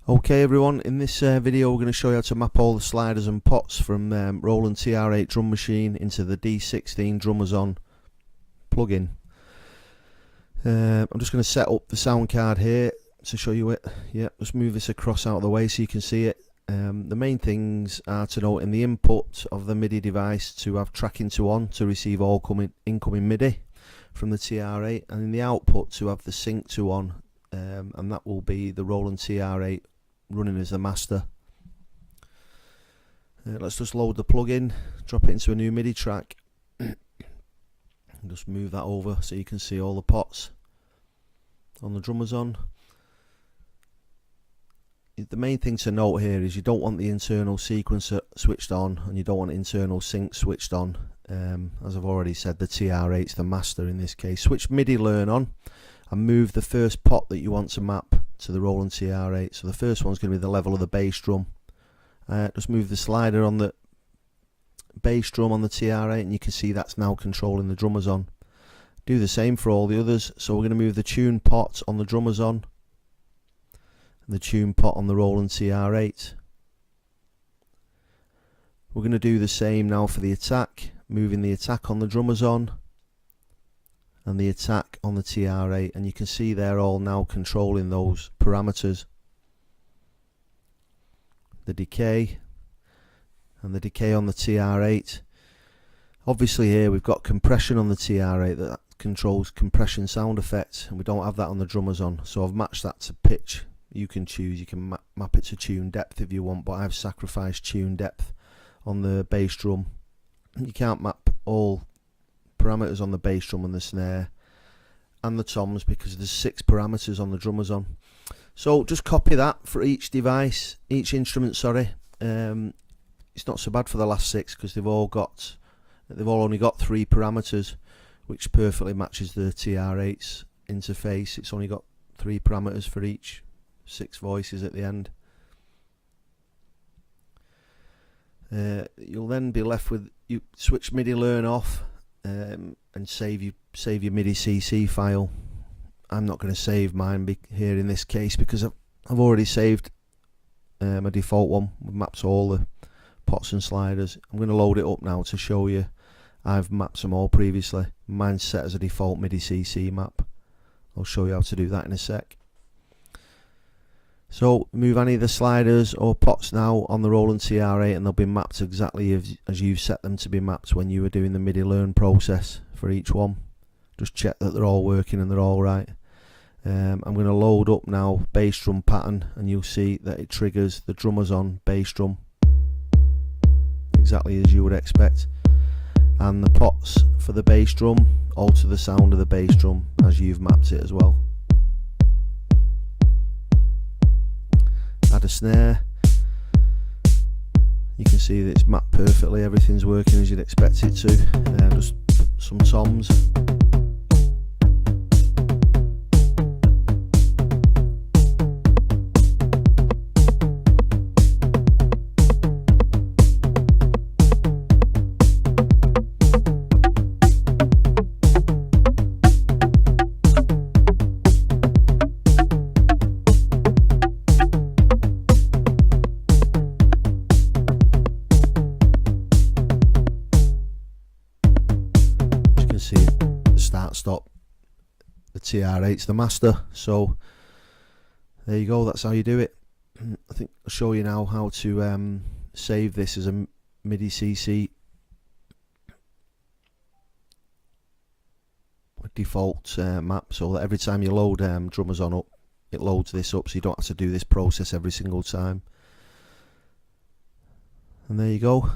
Okay everyone, in this video we're going to show you how to map all the sliders and pots from Roland TR8 drum machine into the D16 Drumazon plugin. I'm just going to set up the sound card here to show you it. Yeah, just move this across out of the way so you can see it. The main things are to note in the input of the MIDI device to have tracking to on to receive all incoming MIDI from the TR8, and in the output to have the sync to on, and that will be the Roland TR8 running as the master. Let's just load the plugin, drop it into a new MIDI track, and just move that over so you can see all the pots on the Drumazon. The main thing to note here is you don't want the internal sequencer switched on, and you don't want internal sync switched on. As I've already said, the TR8's the master in this case. Switch MIDI learn on and move the first pot that you want to map to the Roland TR8. So the first one's going to be the level of the bass drum. Just move the slider on the bass drum on the TR8 and you can see that's now controlling the Drumazon. Do the same for all the others. So we're going to move the tune pot on the Drumazon and the tune pot on the Roland TR8. We're going to do the same now for the attack, moving the attack on the Drumazon and the attack on the TR8, and you can see they're all now controlling those parameters. The decay and the decay on the TR8. Obviously here we've got compression on the TR8 that controls compression sound effects, and we don't have that on the Drumazon, so I've matched that to pitch. You can choose, you can map it to tune depth if you want, but I've sacrificed tune depth on the bass drum. You can't map all parameters on the bass drum and the snare and the toms because there's 6 parameters on the Drumazon. So just copy that for each device, each instrument, sorry. It's not so bad for the last 6 because they've all only got 3 parameters, which perfectly matches the TR8's interface. It's only got 3 parameters for each, 6 voices at the end. You'll then be left with, you switch MIDI learn off and save your MIDI CC file. I'm not going to save mine here in this case because I've already saved my default one with maps all the pots and sliders. I'm going to load it up now to show you. I've mapped them all previously. Mine's set as a default MIDI CC map. I'll show you how to do that in a sec. So move any of the sliders or pots now on the Roland TR8 and they'll be mapped exactly as you've set them to be mapped when you were doing the MIDI learn process for each one. Just check that they're all working and they're all right. I'm going to load up now bass drum pattern, and you'll see that it triggers the Drumazon bass drum exactly as you would expect. And the pots for the bass drum alter the sound of the bass drum as you've mapped it as well. Add a snare. You can see that it's mapped perfectly, everything's working as you'd expect it to. Just some toms. See the start stop, the TR8's the master. So there you go, that's how you do it. I think I'll show you now how to save this as a MIDI CC default map, so that every time you load Drumazon up, it loads this up so you don't have to do this process every single time. And there you go.